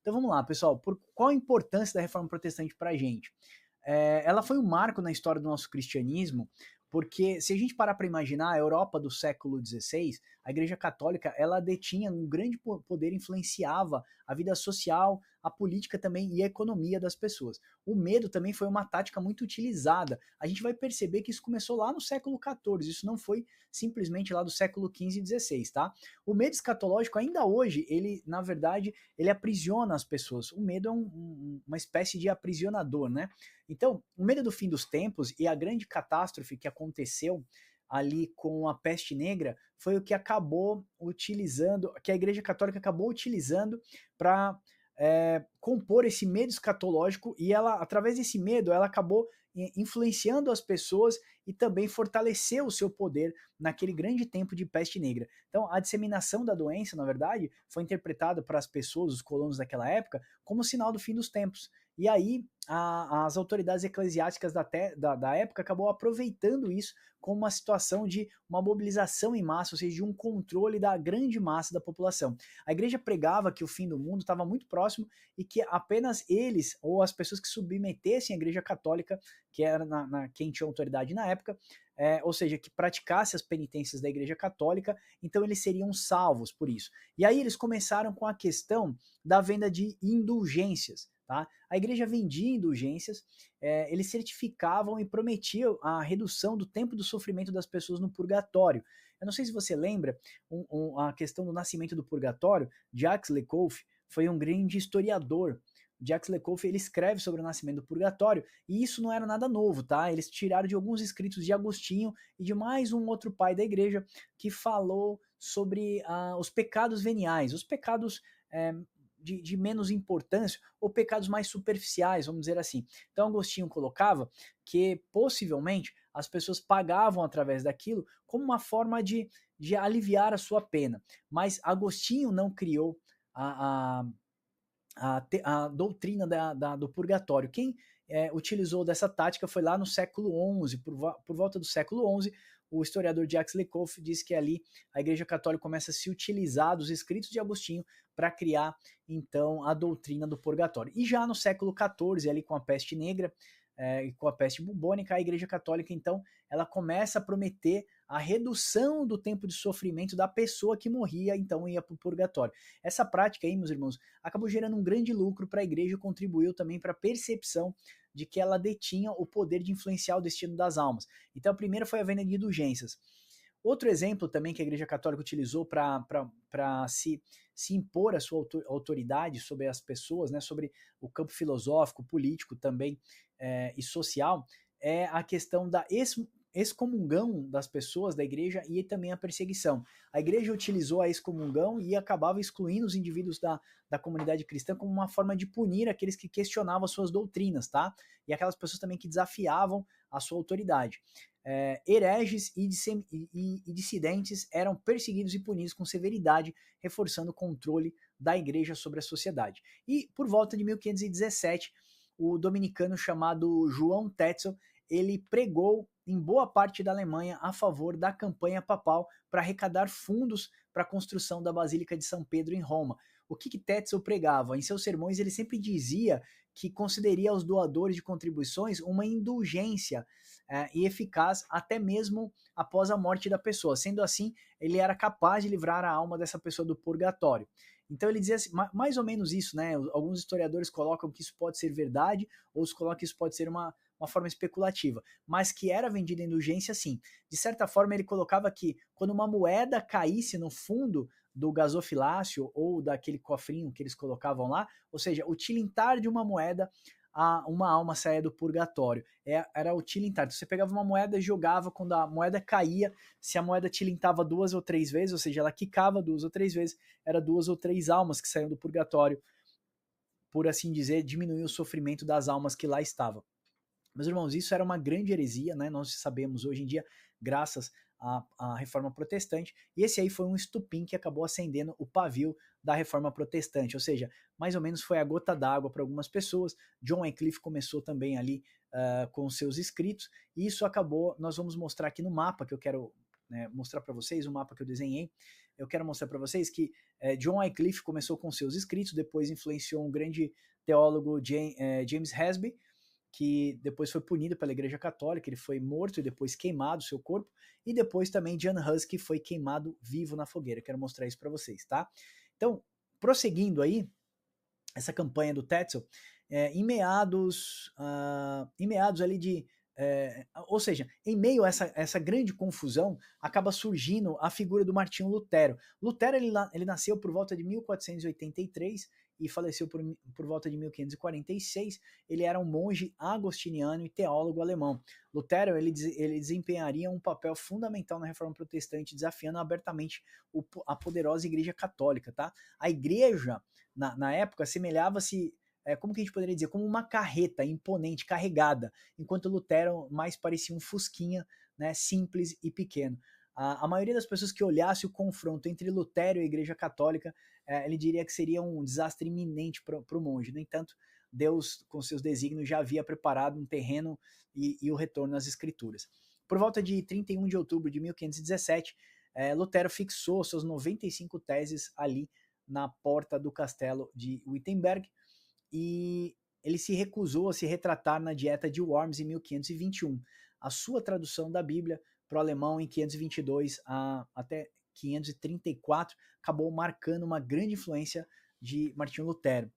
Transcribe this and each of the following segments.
Então vamos lá, pessoal, qual a importância da Reforma Protestante para a gente? Ela foi um marco na história do nosso cristianismo, porque se a gente parar para imaginar a Europa do século XVI, a Igreja Católica ela detinha um grande poder, influenciava a vida social, a política também e a economia das pessoas. O medo também foi uma tática muito utilizada. A gente vai perceber que isso começou lá no século XIV, isso não foi simplesmente lá do século XV e XVI, tá? O medo escatológico ainda hoje, ele na verdade, ele aprisiona as pessoas. O medo é uma espécie de aprisionador, né? Então, o medo do fim dos tempos e a grande catástrofe que aconteceu ali com a peste negra foi o que acabou utilizando, que a Igreja Católica acabou utilizando para compor esse medo escatológico, e ela, através desse medo, ela acabou influenciando as pessoas e também fortaleceu o seu poder naquele grande tempo de peste negra. Então, a disseminação da doença, na verdade, foi interpretada para as pessoas, os colonos daquela época, como sinal do fim dos tempos. E aí, as autoridades eclesiásticas da época acabou aproveitando isso como uma situação de uma mobilização em massa, ou seja, de um controle da grande massa da população. A igreja pregava que o fim do mundo estava muito próximo e que apenas eles, ou as pessoas que submetessem a igreja católica, que era quem tinha autoridade na época, ou seja, que praticasse as penitências da igreja católica, então eles seriam salvos por isso. E aí eles começaram com a questão da venda de indulgências. Tá? A igreja vendia indulgências, eles certificavam e prometiam a redução do tempo do sofrimento das pessoas no purgatório. Eu não sei se você lembra a questão do nascimento do purgatório. Jacques Lecouf foi um grande historiador. Jacques Lecouf ele escreve sobre o nascimento do purgatório, e isso não era nada novo, tá? Eles tiraram de alguns escritos de Agostinho e de mais um outro pai da igreja que falou sobre os pecados veniais, os pecados de menos importância ou pecados mais superficiais, vamos dizer assim. Então Agostinho colocava que possivelmente as pessoas pagavam através daquilo como uma forma de aliviar a sua pena. Mas Agostinho não criou a doutrina do purgatório. Quem utilizou dessa tática foi lá no século XI, por volta do século XI, o historiador Jacques Lecouf diz que ali a Igreja Católica começa a se utilizar dos escritos de Agostinho para criar, então, a doutrina do purgatório. E já no século XIV, ali com a peste negra e com a peste bubônica, a Igreja Católica, então, ela começa a prometer a redução do tempo de sofrimento da pessoa que morria, então ia para o purgatório. Essa prática aí, meus irmãos, acabou gerando um grande lucro para a igreja e contribuiu também para a percepção de que ela detinha o poder de influenciar o destino das almas. Então a primeira foi a venda de indulgências. Outro exemplo também que a Igreja Católica utilizou para se impor a sua autoridade sobre as pessoas, né, sobre o campo filosófico, político também e social, é a questão da excomungão das pessoas da igreja e também a perseguição. A igreja utilizou a excomungão e acabava excluindo os indivíduos da comunidade cristã como uma forma de punir aqueles que questionavam as suas doutrinas, tá? E aquelas pessoas também que desafiavam a sua autoridade. Hereges e dissidentes eram perseguidos e punidos com severidade, reforçando o controle da igreja sobre a sociedade. E por volta de 1517, o dominicano chamado João Tetzel, ele pregou em boa parte da Alemanha a favor da campanha papal para arrecadar fundos para a construção da Basílica de São Pedro em Roma. O que Tetzel pregava? Em seus sermões ele sempre dizia que concederia aos doadores de contribuições uma indulgência e eficaz até mesmo após a morte da pessoa. Sendo assim, ele era capaz de livrar a alma dessa pessoa do purgatório. Então ele dizia assim, mais ou menos isso, né? Alguns historiadores colocam que isso pode ser verdade, outros colocam que isso pode ser uma forma especulativa, mas que era vendida indulgência sim. De certa forma ele colocava que quando uma moeda caísse no fundo do gasofilácio ou daquele cofrinho que eles colocavam lá, ou seja, o tilintar de uma moeda, uma alma saía do purgatório. Era o tilintar. Então, você pegava uma moeda e jogava, quando a moeda caía, se a moeda tilintava 2 ou 3 vezes, ou seja, ela quicava 2 ou 3 vezes, era 2 ou 3 almas que saíam do purgatório, por assim dizer, diminuir o sofrimento das almas que lá estavam. Meus irmãos, isso era uma grande heresia, né? Nós sabemos hoje em dia, graças à Reforma Protestante, e esse aí foi um estupim que acabou acendendo o pavio da Reforma Protestante, ou seja, mais ou menos foi a gota d'água para algumas pessoas. John Wycliffe começou também ali com seus escritos, e isso acabou, nós vamos mostrar aqui no mapa que eu quero mostrar para vocês, o mapa que eu desenhei, eu quero mostrar para vocês que John Wycliffe começou com seus escritos, depois influenciou um grande teólogo, James Hasby, que depois foi punido pela Igreja Católica, ele foi morto e depois queimado seu corpo, e depois também John Hus, que foi queimado vivo na fogueira. Quero mostrar isso para vocês, tá? Então, prosseguindo aí, essa campanha do Tetzel, em meados ali de... ou seja, em meio a essa grande confusão, acaba surgindo a figura do Martinho Lutero. Lutero ele nasceu por volta de 1483 e faleceu por volta de 1546. Ele era um monge agostiniano e teólogo alemão. Lutero ele desempenharia um papel fundamental na Reforma Protestante, desafiando abertamente a poderosa Igreja Católica. Tá? A Igreja, na época, assemelhava-se, como que a gente poderia dizer, como uma carreta imponente, carregada, enquanto Lutero mais parecia um fusquinha, né, simples e pequeno. A maioria das pessoas que olhasse o confronto entre Lutero e a Igreja Católica, ele diria que seria um desastre iminente para o monge. No entanto, Deus, com seus desígnios, já havia preparado um terreno e o retorno às Escrituras. Por volta de 31 de outubro de 1517, Lutero fixou suas 95 teses ali na porta do castelo de Wittenberg, e ele se recusou a se retratar na Dieta de Worms em 1521. A sua tradução da Bíblia para o alemão em 522 até 534 acabou marcando uma grande influência de Martinho Lutero.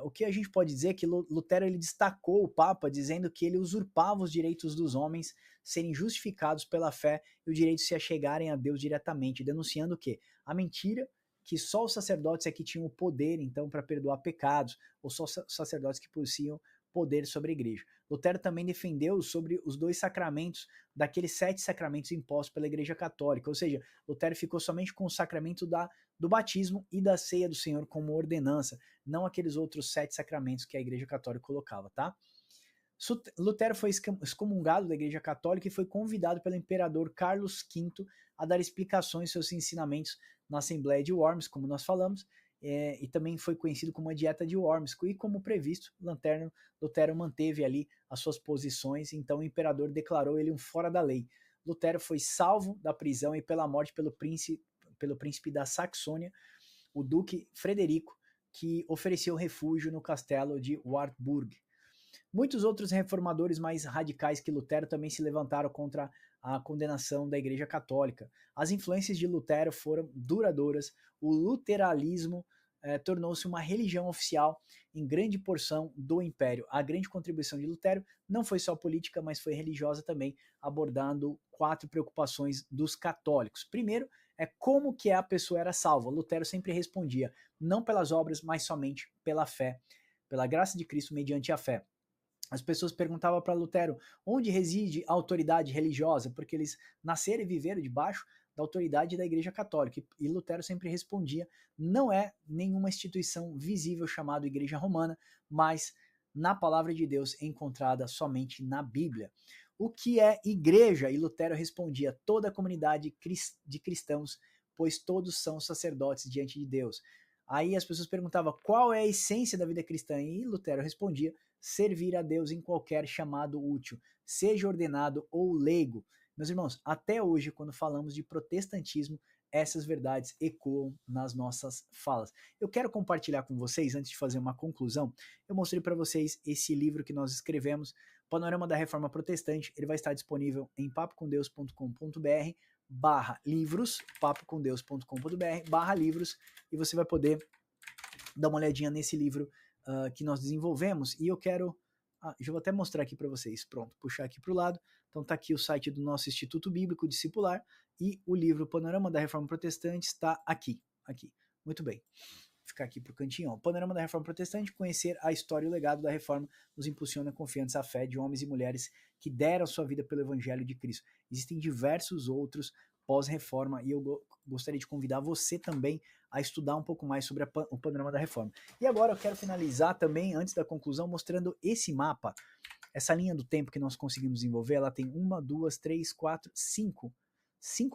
O que a gente pode dizer é que Lutero ele destacou o Papa dizendo que ele usurpava os direitos dos homens serem justificados pela fé e o direito de se achegarem a Deus diretamente, denunciando o quê? A mentira, que só os sacerdotes é que tinham o poder, então, para perdoar pecados, ou só os sacerdotes que possuíam poder sobre a igreja. Lutero também defendeu sobre os 2 sacramentos, daqueles 7 sacramentos impostos pela Igreja Católica, ou seja, Lutero ficou somente com o sacramento do batismo e da ceia do Senhor como ordenança, não aqueles outros 7 sacramentos que a Igreja Católica colocava, tá? Lutero foi excomungado da Igreja Católica e foi convidado pelo imperador Carlos V a dar explicações sobre seus ensinamentos na Assembleia de Worms, como nós falamos, e também foi conhecido como a Dieta de Worms, e como previsto, Lutero manteve ali as suas posições, então o imperador declarou ele um fora da lei. Lutero foi salvo da prisão e pela morte pelo príncipe da Saxônia, o duque Frederico, que ofereceu refúgio no castelo de Wartburg. Muitos outros reformadores mais radicais que Lutero também se levantaram contra a condenação da Igreja Católica. As influências de Lutero foram duradouras. O luteranismo tornou-se uma religião oficial em grande porção do Império. A grande contribuição de Lutero não foi só política, mas foi religiosa também, abordando 4 preocupações dos católicos. Primeiro, como que a pessoa era salva. Lutero sempre respondia, não pelas obras, mas somente pela fé, pela graça de Cristo mediante a fé. As pessoas perguntavam para Lutero onde reside a autoridade religiosa, porque eles nasceram e viveram debaixo da autoridade da Igreja Católica. E Lutero sempre respondia, não é nenhuma instituição visível chamada Igreja Romana, mas na palavra de Deus encontrada somente na Bíblia. O que é igreja? E Lutero respondia, toda a comunidade de cristãos, pois todos são sacerdotes diante de Deus. Aí as pessoas perguntavam qual é a essência da vida cristã, e Lutero respondia, servir a Deus em qualquer chamado útil, seja ordenado ou leigo. Meus irmãos, até hoje, quando falamos de protestantismo, essas verdades ecoam nas nossas falas. Eu quero compartilhar com vocês, antes de fazer uma conclusão, eu mostrei para vocês esse livro que nós escrevemos, Panorama da Reforma Protestante. Ele vai estar disponível em papocomdeus.com.br/livros, papocomdeus.com.br/livros, e você vai poder dar uma olhadinha nesse livro que nós desenvolvemos, e eu quero, já vou até mostrar aqui para vocês, pronto, puxar aqui para o lado, então tá aqui o site do nosso Instituto Bíblico Discipular, e o livro Panorama da Reforma Protestante está aqui, muito bem, ficar aqui pro cantinho, ó. Panorama da Reforma Protestante, conhecer a história e o legado da Reforma nos impulsiona a confiança, a fé de homens e mulheres que deram sua vida pelo Evangelho de Cristo. Existem diversos outros pós-reforma, e eu gostaria de convidar você também a estudar um pouco mais sobre o panorama da reforma. E agora eu quero finalizar também, antes da conclusão, mostrando esse mapa, essa linha do tempo que nós conseguimos desenvolver. Ela tem 1, 2, 3, 4, 5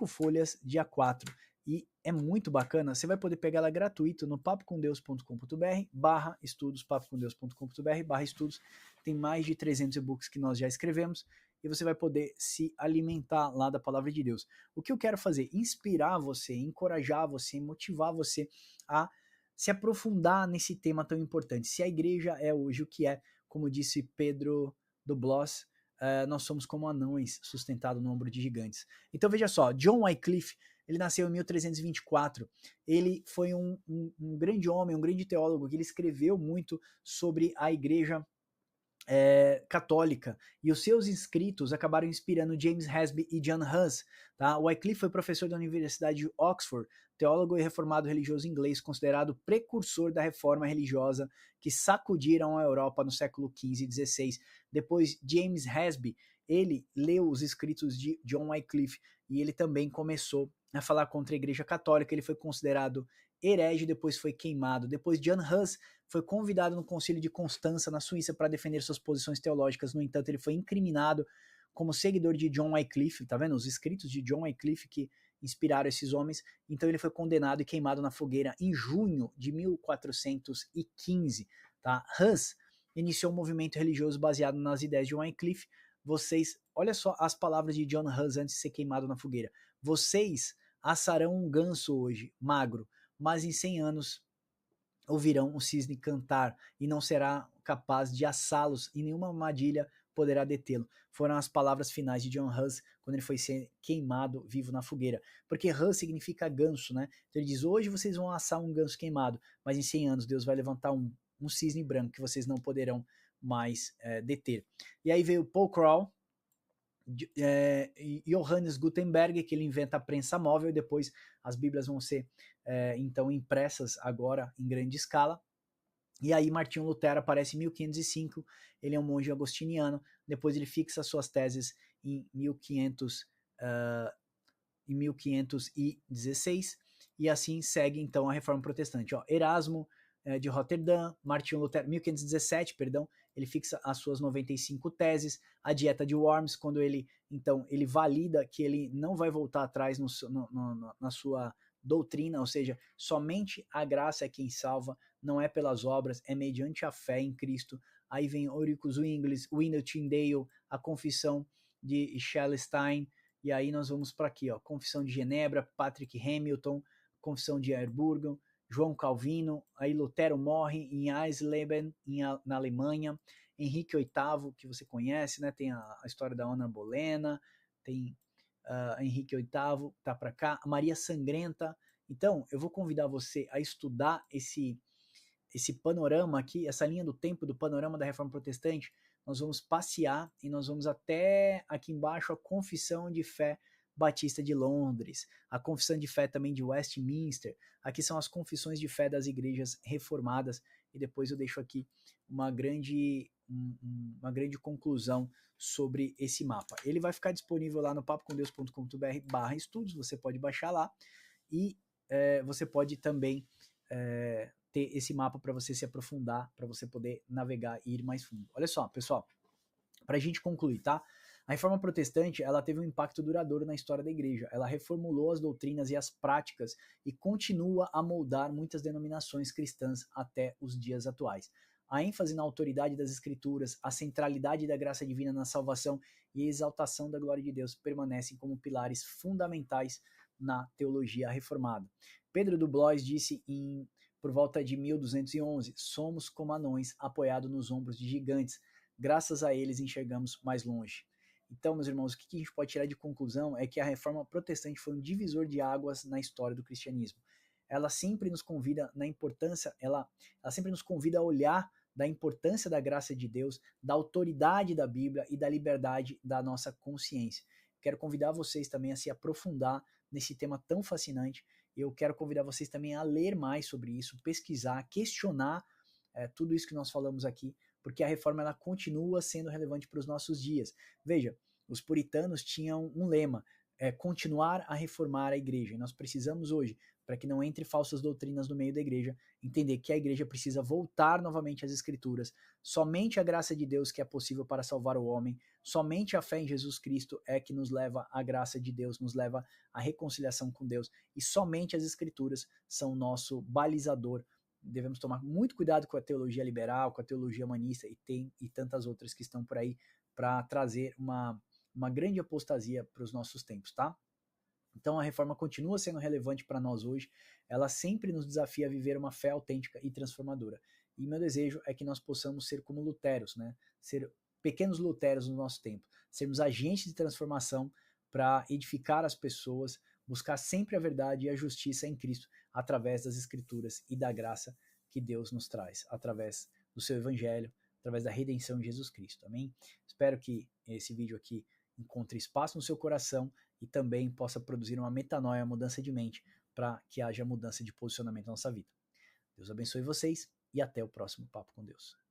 folhas de A4, e é muito bacana. Você vai poder pegar ela gratuito no papocomdeus.com.br/estudos, papocomdeus.com.br/estudos. Tem mais de 300 e-books que nós já escrevemos, e você vai poder se alimentar lá da palavra de Deus. O que eu quero fazer? Inspirar você, encorajar você, motivar você a se aprofundar nesse tema tão importante. Se a igreja é hoje o que é, como disse Pedro do Bloss, nós somos como anões sustentados no ombro de gigantes. Então veja só, John Wycliffe, ele nasceu em 1324, ele foi um grande homem, um grande teólogo, que ele escreveu muito sobre a igreja católica, e os seus escritos acabaram inspirando James Hasby e John Huss. Tá? Wycliffe foi professor da Universidade de Oxford, teólogo e reformado religioso inglês, considerado precursor da reforma religiosa que sacudiram a Europa no século XV e XVI. Depois, James Hasby, ele leu os escritos de John Wycliffe e ele também começou a falar contra a Igreja Católica. Ele foi considerado herege, depois foi queimado. Depois, John Huss foi convidado no Concílio de Constança, na Suíça, para defender suas posições teológicas. No entanto, ele foi incriminado como seguidor de John Wycliffe. Tá vendo? Os escritos de John Wycliffe que inspiraram esses homens. Então ele foi condenado e queimado na fogueira em junho de 1415. Tá? Huss iniciou um movimento religioso baseado nas ideias de Wycliffe. Vocês, olha só as palavras de John Huss antes de ser queimado na fogueira. Vocês assarão um ganso hoje, magro, mas em 100 anos ouvirão o cisne cantar e não será capaz de assá-los e nenhuma armadilha poderá detê-lo. Foram as palavras finais de John Huss quando ele foi ser queimado vivo na fogueira. Porque Huss significa ganso, né? Então ele diz, hoje vocês vão assar um ganso queimado, mas em 100 anos Deus vai levantar um cisne branco que vocês não poderão mais deter. E aí veio Paul Cral, Johannes Gutenberg, que ele inventa a prensa móvel, e depois as Bíblias vão ser então impressas agora em grande escala. E aí Martinho Lutero aparece em 1505, ele é um monge agostiniano, depois ele fixa suas teses em 1516, e assim segue então a Reforma Protestante. Erasmo de Roterdã, Martinho Lutero, 1517, perdão, ele fixa as suas 95 teses, a dieta de Worms, quando ele valida que ele não vai voltar atrás na sua doutrina, ou seja, somente a graça é quem salva, não é pelas obras, é mediante a fé em Cristo. Aí vem Ulricus Zwingli, Wendell Tyndale, a Confissão de Schlesstein, e aí nós vamos para aqui, Confissão de Genebra, Patrick Hamilton, Confissão de Erburgen, João Calvino, aí Lutero morre em Eisleben, na Alemanha, Henrique VIII, que você conhece, né? Tem a história da Ana Bolena, tem Henrique VIII, tá para cá, Maria Sangrenta. Então, eu vou convidar você a estudar esse panorama aqui, essa linha do tempo do panorama da Reforma Protestante. Nós vamos passear e nós vamos até aqui embaixo a Confissão de Fé Batista de Londres, a Confissão de Fé também de Westminster. Aqui são as confissões de fé das igrejas reformadas, e depois eu deixo aqui uma grande conclusão sobre esse mapa. Ele vai ficar disponível lá no papocomdeus.com.br/estudos, você pode baixar lá, e você pode também ter esse mapa para você se aprofundar, para você poder navegar e ir mais fundo. Olha só, pessoal, para a gente concluir, tá? A Reforma Protestante, ela teve um impacto duradouro na história da igreja. Ela reformulou as doutrinas e as práticas e continua a moldar muitas denominações cristãs até os dias atuais. A ênfase na autoridade das escrituras, a centralidade da graça divina na salvação e a exaltação da glória de Deus permanecem como pilares fundamentais na teologia reformada. Pedro do Blois disse por volta de 1211, somos como anões apoiados nos ombros de gigantes, graças a eles enxergamos mais longe. Então, meus irmãos, o que a gente pode tirar de conclusão é que a Reforma Protestante foi um divisor de águas na história do cristianismo. Ela sempre nos convida na importância, ela sempre nos convida a olhar da importância da graça de Deus, da autoridade da Bíblia e da liberdade da nossa consciência. Quero convidar vocês também a se aprofundar nesse tema tão fascinante. Eu quero convidar vocês também a ler mais sobre isso, pesquisar, questionar tudo isso que nós falamos aqui, porque a reforma ela continua sendo relevante para os nossos dias. Veja, os puritanos tinham um lema, continuar a reformar a igreja. E nós precisamos hoje, para que não entre falsas doutrinas no meio da igreja, entender que a igreja precisa voltar novamente às escrituras. Somente a graça de Deus que é possível para salvar o homem, somente a fé em Jesus Cristo é que nos leva à graça de Deus, nos leva à reconciliação com Deus, e somente as escrituras são o nosso balizador. Devemos tomar muito cuidado com a teologia liberal, com a teologia humanista e tantas outras que estão por aí para trazer uma uma grande apostasia para os nossos tempos, tá? Então a reforma continua sendo relevante para nós hoje, ela sempre nos desafia a viver uma fé autêntica e transformadora. E meu desejo é que nós possamos ser como Luteros, né? Ser pequenos Luteros no nosso tempo, sermos agentes de transformação para edificar as pessoas, buscar sempre a verdade e a justiça em Cristo através das Escrituras e da graça que Deus nos traz, através do seu Evangelho, através da redenção de Jesus Cristo. Amém? Espero que esse vídeo aqui encontre espaço no seu coração e também possa produzir uma metanoia, uma mudança de mente, para que haja mudança de posicionamento na nossa vida. Deus abençoe vocês e até o próximo Papo com Deus.